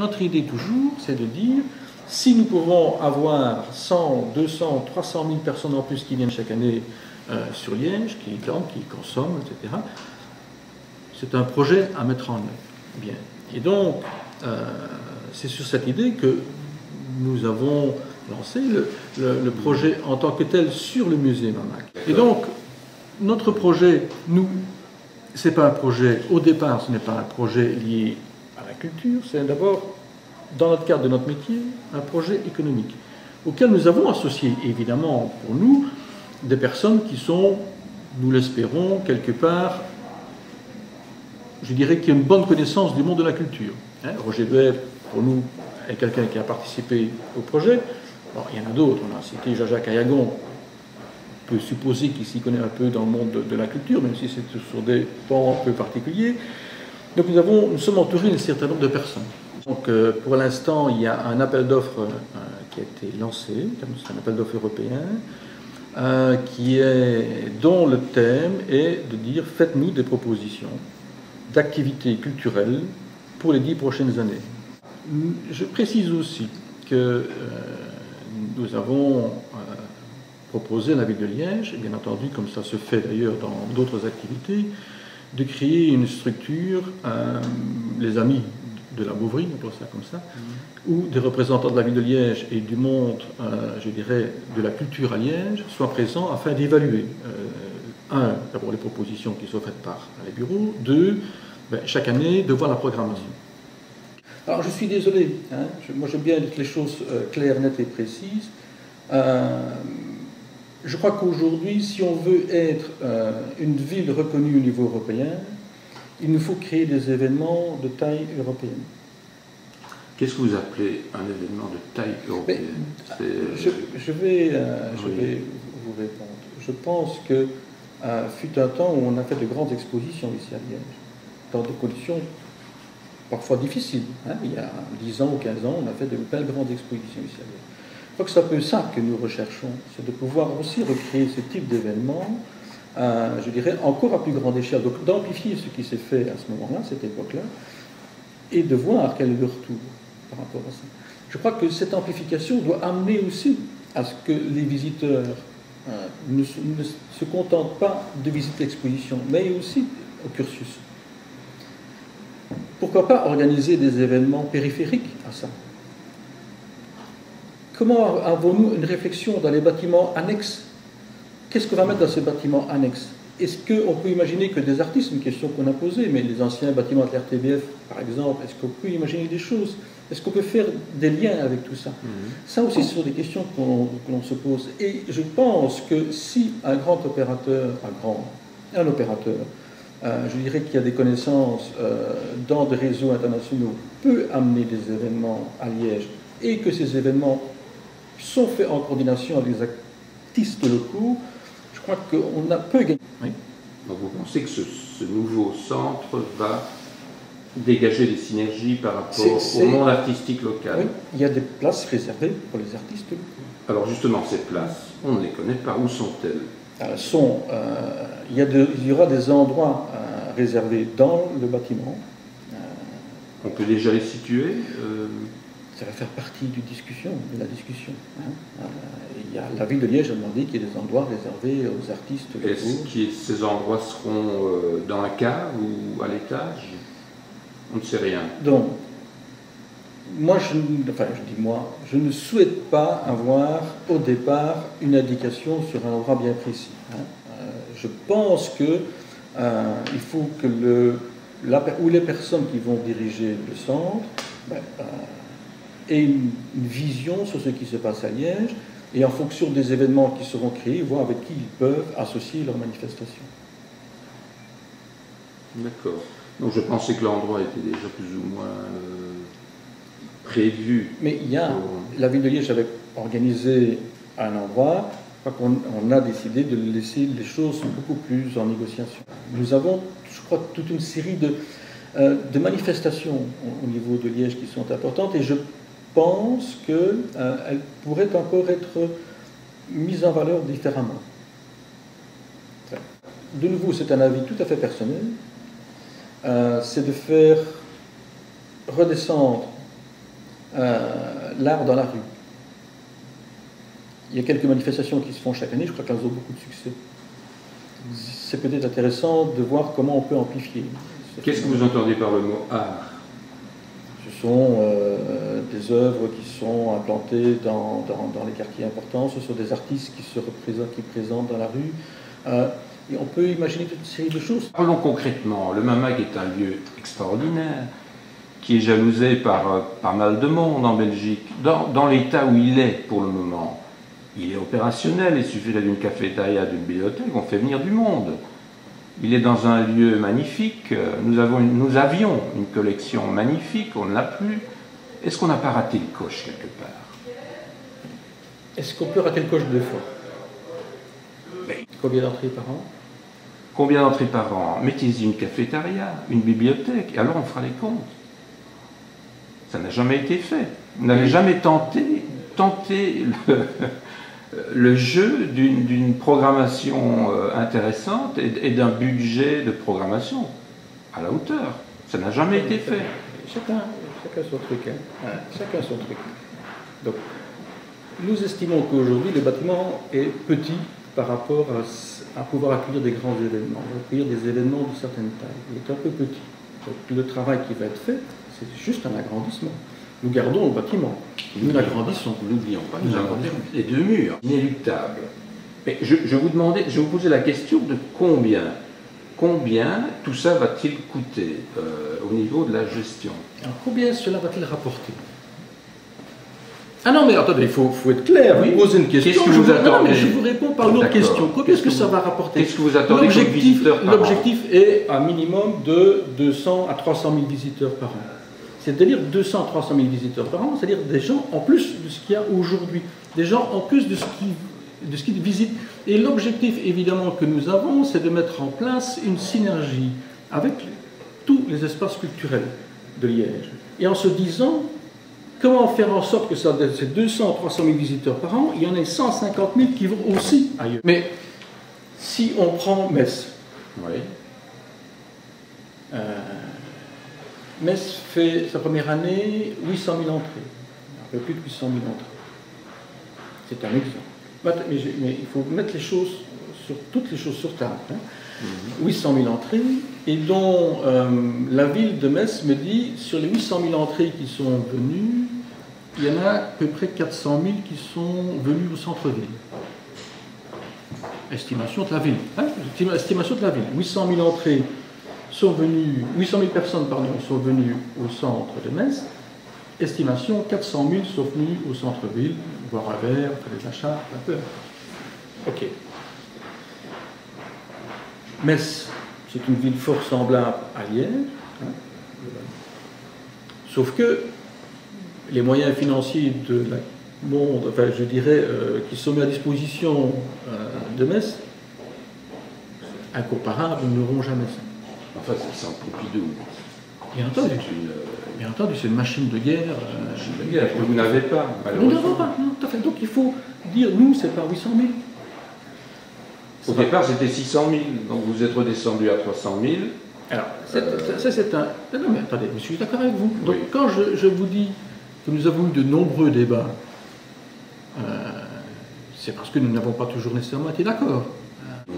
Notre idée toujours, c'est de dire, si nous pouvons avoir 100, 200, 300 000 personnes en plus qui viennent chaque année sur Liège, qui dorment, qui consomment, etc., c'est un projet à mettre en œuvre. Bien. Et donc, c'est sur cette idée que nous avons lancé le projet en tant que tel sur le musée Mamac. Et donc, notre projet, nous, c'est pas un projet, au départ, ce n'est pas un projet lié à la culture, c'est d'abord, dans notre cadre de notre métier, un projet économique, auquel nous avons associé, évidemment, pour nous, des personnes qui sont, nous l'espérons, quelque part, je dirais qu'il y a une bonne connaissance du monde de la culture. Roger Duet, pour nous, est quelqu'un qui a participé au projet. Bon, il y en a d'autres, on a cité Jean-Jacques Ayagon, on peut supposer qu'il s'y connaît un peu dans le monde de la culture, même si c'est sur des pans un peu particuliers. Donc nous sommes entourés d'un certain nombre de personnes. Donc pour l'instant, il y a un appel d'offres qui a été lancé, c'est un appel d'offres européen, dont le thème est de dire faites-nous des propositions d'activités culturelles pour les 10 prochaines années. Je précise aussi que nous avons proposé à la ville de Liège, et bien entendu comme ça se fait d'ailleurs dans d'autres activités, de créer une structure, les amis de la Bouvrie, on appelle ça comme ça, où des représentants de la ville de Liège et du monde, je dirais, de la culture à Liège soient présents afin d'évaluer, d'abord les propositions qui sont faites par les bureaux, chaque année, de voir la programmation. Alors je suis désolé, moi j'aime bien dire les choses claires, nettes et précises. Je crois qu'aujourd'hui, si on veut être une ville reconnue au niveau européen, il nous faut créer des événements de taille européenne. Qu'est-ce que vous appelez un événement de taille européenne? Je vais vous répondre. Je pense que fut un temps où on a fait de grandes expositions ici à Liège, dans des conditions parfois difficiles. Il y a 10 ans ou 15 ans, on a fait de belles grandes expositions ici à Liège. Je crois que c'est un peu ça que nous recherchons, c'est de pouvoir aussi recréer ce type d'événement, je dirais, encore à plus grande échelle. Donc d'amplifier ce qui s'est fait à ce moment-là, cette époque-là, et de voir quel est le retour par rapport à ça. Je crois que cette amplification doit amener aussi à ce que les visiteurs ne se contentent pas de visiter l'exposition, mais aussi au cursus. Pourquoi pas organiser des événements périphériques à ça? Comment avons-nous une réflexion dans les bâtiments annexes? Qu'est-ce qu'on va mettre dans ces bâtiments annexes? Est-ce qu'on peut imaginer que des artistes, une question qu'on a posée, mais les anciens bâtiments de l'RTBF, par exemple, est-ce qu'on peut imaginer des choses? Est-ce qu'on peut faire des liens avec tout ça? Ça aussi, ce sont des questions que l'on se pose. Et je pense que si un grand opérateur, un opérateur, je dirais qu'il y a des connaissances dans des réseaux internationaux, peut amener des événements à Liège, et que ces événements sont faits en coordination avec les artistes locaux, je crois qu'on peut gagner. Oui. Donc vous pensez que ce nouveau centre va dégager des synergies par rapport au monde artistique local? Oui, il y a des places réservées pour les artistes locaux. Alors justement, ces places, on ne les connaît pas. Où sont-elles? Il y aura des endroits réservés dans le bâtiment. On peut déjà les situer? Ça va faire partie de la discussion. La ville de Liège a demandé qu'il y ait des endroits réservés aux artistes locaux. Est-ce que ces endroits seront dans la cave ou à l'étage? On ne sait rien. Donc, je ne souhaite pas avoir au départ une indication sur un endroit bien précis. Je pense que il faut que les personnes qui vont diriger le centre aient une vision sur ce qui se passe à Liège, et en fonction des événements qui seront créés, voir avec qui ils peuvent associer leurs manifestations. D'accord. Donc je pensais que l'endroit était déjà plus ou moins prévu. Mais la ville de Liège avait organisé un endroit, on a décidé de laisser les choses beaucoup plus en négociation. Nous avons, je crois, toute une série de manifestations au niveau de Liège qui sont importantes, et je pense qu'elles pourraient encore être mises en valeur différemment. De nouveau, c'est un avis tout à fait personnel. C'est de faire redescendre l'art dans la rue. Il y a quelques manifestations qui se font chaque année, je crois qu'elles ont beaucoup de succès. C'est peut-être intéressant de voir comment on peut amplifier. Qu'est-ce que vous entendez par le mot art? Ce sont des œuvres qui sont implantées dans les quartiers importants, ce sont des artistes qui présentent dans la rue. Et on peut imaginer toute une série de choses. Parlons concrètement. Le MAMAG est un lieu extraordinaire, qui est jalousé par pas mal de monde en Belgique. Dans l'état où il est pour le moment, il est opérationnel, il suffirait d'une cafétéria, d'une bibliothèque, on fait venir du monde. Il est dans un lieu magnifique, nous avions une collection magnifique, on ne l'a plus. Est-ce qu'on n'a pas raté le coche quelque part? Est-ce qu'on peut rater le coche deux fois? Combien d'entrées par an? Combien d'entrées par an? Mettez-y une cafétéria, une bibliothèque, et alors on fera les comptes. Ça n'a jamais été fait. Vous n'avez jamais tenté le jeu d'une programmation intéressante et d'un budget de programmation à la hauteur. Ça n'a jamais été fait. Chacun son truc. Hein. Chacun son truc. Donc, nous estimons qu'aujourd'hui, le bâtiment est petit par rapport à pouvoir accueillir des grands événements, accueillir des événements de certaines tailles. Il est un peu petit. Donc, le travail qui va être fait, c'est juste un agrandissement. Nous gardons le bâtiment. Nous l'agrandissons. N'oublions pas, nous avons les deux murs. Inéluctable. Mais je vous posais la question de combien tout ça va-t-il coûter au niveau de la gestion? Alors, combien cela va-t-il rapporter? Ah non, mais attendez, il faut être clair. Oui. Vous posez une question. Qu'est-ce que vous attendez? Non, mais je vous réponds par une autre question. Combien est-ce que ça va rapporter? Qu'est-ce que vous attendez comme visiteurs par an? L'objectif est un minimum de 200 à 300 000 visiteurs par an. C'est-à-dire 200 à 300 000 visiteurs par an, c'est-à-dire des gens en plus de ce qu'il y a aujourd'hui, des gens en plus de ce qu'ils visitent. Et l'objectif, évidemment, que nous avons, c'est de mettre en place une synergie avec tous les espaces culturels de Liège. Et en se disant, comment faire en sorte que ça, ces 200 à 300 000 visiteurs par an, il y en ait 150 000 qui vont aussi ailleurs. Mais si on prend Metz, oui. Metz fait sa première année 800 000 entrées, un peu plus de 800 000 entrées. C'est un exemple. Mais il faut mettre toutes les choses sur table. Hein. 800 000 entrées, et dont la ville de Metz me dit, sur les 800 000 entrées qui sont venues, il y en a à peu près 400 000 qui sont venus au centre-ville. Estimation de la ville. Hein, estimation de la ville. 800 000 entrées sont venues, 800 000 personnes sont venues au centre de Metz. Estimation, 400 000 sont venus au centre-ville, boire un verre, faire des achats, un peu. Ok. Metz, c'est une ville fort semblable à Liège, hein, sauf que les moyens financiers de la monde, enfin je dirais, qui sont mis à disposition de Metz, incomparables, n'auront jamais ça. Enfin, c'est un Pompidou. Bien entendu. Bien entendu, c'est une machine de guerre. Machine de guerre que vous n'avez pas, malheureusement. Nous n'avons pas, non, tout à fait. Donc il faut dire, nous, c'est pas 800 000. Au départ, c'était 600 000, donc vous êtes redescendu à 300 000. Alors, ça c'est un... Non, mais attendez, je suis d'accord avec vous. Donc, oui. quand je vous dis que nous avons eu de nombreux débats, c'est parce que nous n'avons pas toujours nécessairement été d'accord. Tout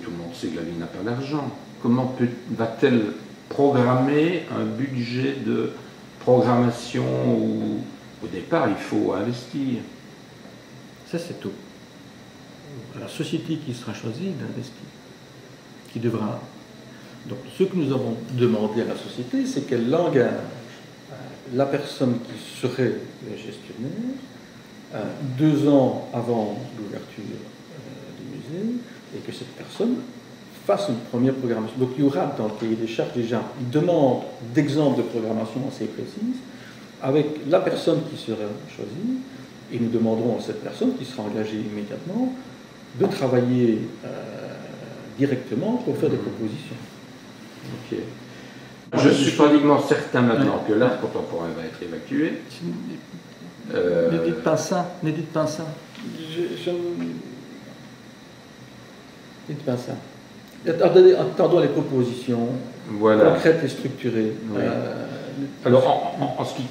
le monde sait que la ville n'a pas d'argent. Comment va-t-elle programmer un budget de programmation où, au départ, il faut investir? Ça, c'est tout. La société qui sera choisie d'investir, qui devra. Donc, ce que nous avons demandé à la société, c'est qu'elle engage la personne qui serait le gestionnaire 2 ans avant l'ouverture du musée, et que cette personne fasse une première programmation. Donc, il y aura dans le cahier des charges déjà une demande d'exemple de programmation assez précise, avec la personne qui sera choisie, et nous demanderons à cette personne qui sera engagée immédiatement de travailler directement pour faire des propositions. Okay. Je suis pratiquement certain maintenant que l'art contemporain va être évacué. Ne dites pas ça, ne dites pas ça. Dites pas ça. Attendons les propositions concrètes et structurées. Oui. Alors, en ce qui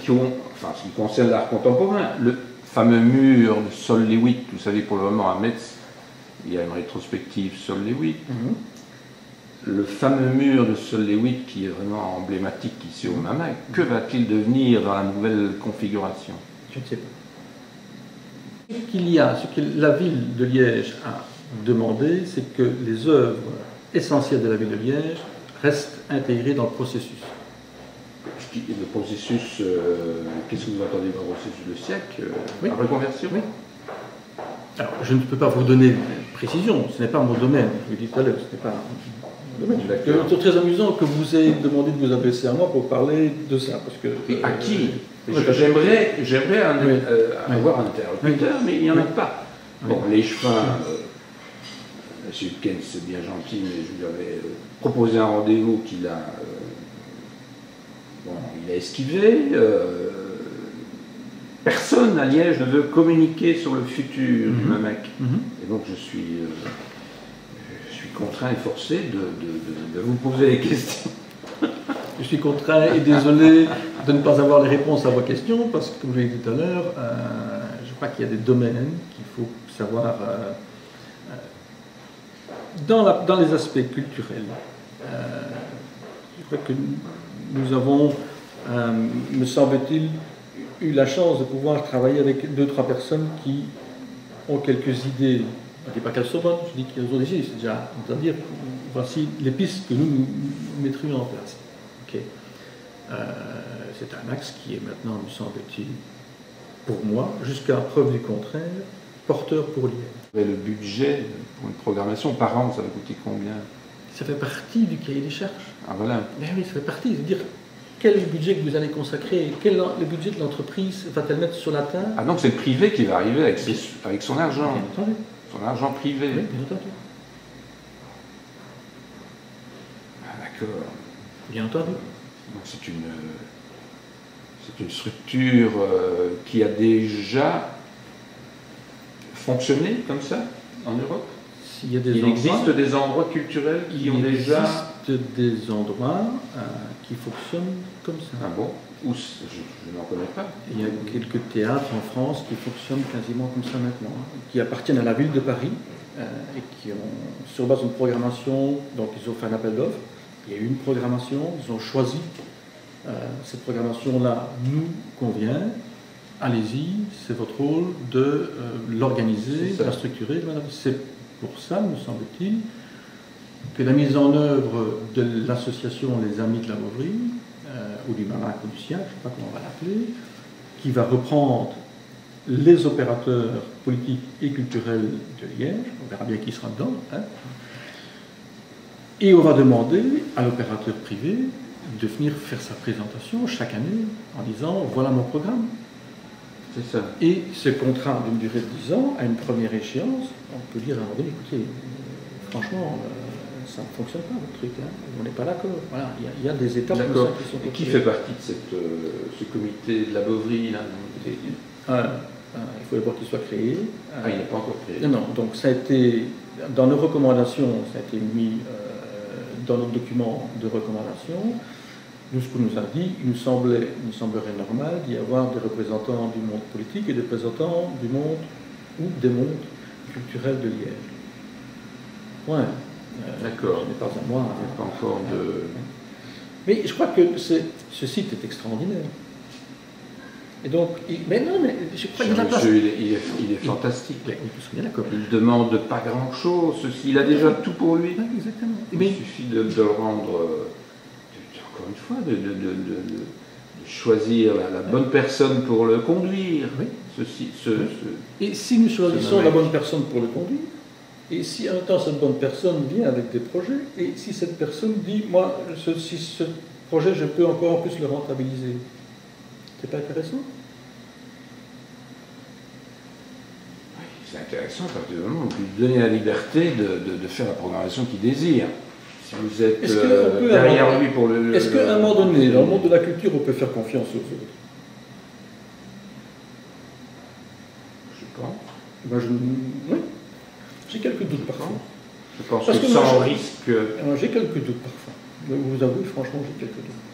concerne l'art contemporain, le fameux mur de Sol-Lewitt, vous savez, pour le moment à Metz, il y a une rétrospective Sol-Lewitt. Le fameux mur de Sol-Lewitt, qui est vraiment emblématique ici au MAMA, que va-t-il devenir dans la nouvelle configuration? Je ne sais pas. Ce que la ville de Liège a demandé, c'est que les œuvres essentielles de la ville de Liège restent intégrées dans le processus. Le processus, qu'est-ce que vous entendez par processus de siècle? Oui. La reconversion? Oui. Alors, je ne peux pas vous donner précision, ce n'est pas mon domaine, je vous l'ai dit tout à l'heure, ce n'est pas mon domaine. C'est très amusant que vous ayez demandé de vous adresser à moi pour parler de ça. Parce que, et à qui? J'aimerais avoir un interlocuteur, mais il n'y en a pas. Bon, les chemins, M. Keynes, c'est bien gentil, mais je lui avais proposé un rendez-vous qu'il a, il a esquivé. Personne à Liège ne veut communiquer sur le futur du MAMEC. Et donc je suis contraint et forcé de vous poser les questions. Je suis contraint et désolé de ne pas avoir les réponses à vos questions, parce que, comme je l'ai dit tout à l'heure, je crois qu'il y a des domaines qu'il faut savoir dans les aspects culturels. Je crois que nous avons, me semble-t-il, eu la chance de pouvoir travailler avec 2-3 personnes qui ont quelques idées. Je ne dis pas qu'elles sont bonnes, je dis qu'elles ont des idées. C'est déjà, c'est-à-dire, voici les pistes que nous mettrions en place. Okay. C'est un axe qui est maintenant, me semble-t-il, pour moi, jusqu'à preuve du contraire, porteur pour Liège. Et le budget pour une programmation par an, ça va coûter combien? Ça fait partie du cahier des charges. Ah voilà. Mais oui, ça fait partie. C'est-à-dire, quel budget que vous allez consacrer, le budget de l'entreprise va-t-elle mettre sur la table? Ah donc c'est le privé qui va arriver avec son argent. Bien entendu. Son argent privé. Oui, bien entendu. Ah d'accord. Bien entendu. Donc c'est une structure qui a déjà fonctionné comme ça en Europe? Il existe des endroits culturels qui ont déjà... Il existe des endroits qui fonctionnent comme ça. Ah bon? Où je n'en connais pas. Il y a quelques théâtres en France qui fonctionnent quasiment comme ça maintenant, qui appartiennent à la ville de Paris et qui ont, sur base d'une programmation, donc ils ont fait un appel d'offres, il y a eu une programmation, ils ont choisi, cette programmation-là nous convient, allez-y, c'est votre rôle de l'organiser, de la structurer. C'est pour ça, me semble-t-il, que la mise en œuvre de l'association Les Amis de la Bovry, ou du MAMAC ou du SIAC, je ne sais pas comment on va l'appeler, qui va reprendre les opérateurs politiques et culturels de Liège, on verra bien qui sera dedans, hein, et on va demander à l'opérateur privé de venir faire sa présentation chaque année en disant « voilà mon programme ». C'est ça. Et ce contrat d'une durée de 10 ans, à une première échéance, on peut dire à un moment donné, écoutez, franchement, ça ne fonctionne pas votre truc, hein, on n'est pas d'accord. Voilà, il y a des étapes comme ça qui sont... Et qui fait partie de ce comité de la Bovry là? Il faut d'abord qu'il soit créé. Il n'est pas encore créé. Non, donc ça a été, dans nos recommandations, ça a été mis dans notre document de recommandation. Nous, ce qu'on nous a dit, il nous semblerait normal d'y avoir des représentants du monde politique et des représentants du monde ou des mondes culturels de Liège. Ouais. D'accord. Ce n'est pas à moi. Il n'y a pas encore de... Mais je crois que ce site est extraordinaire. Et donc, mais non, mais je crois qu'il y a la place. Il est fantastique. Il ne demande pas grand-chose. Il a déjà tout pour lui. Exactement. Il suffit de le rendre... Encore une fois, de choisir la bonne personne pour le conduire. Oui. Et si nous choisissons la bonne personne pour le conduire, et si en même temps cette bonne personne vient avec des projets, et si cette personne dit, moi, si ce projet, je peux encore en plus le rentabiliser, c'est pas intéressant? Oui, c'est intéressant à partir du moment où vous lui donnez la liberté de faire la programmation qu'il désire. Si vous êtes derrière lui pour le... Est-ce qu'à un moment donné, dans le monde de la culture, on peut faire confiance aux autres? Je pense. Ben oui. J'ai quelques doutes parfois. Je pense que sans risque... J'ai quelques doutes parfois. Vous avouez, franchement, j'ai quelques doutes.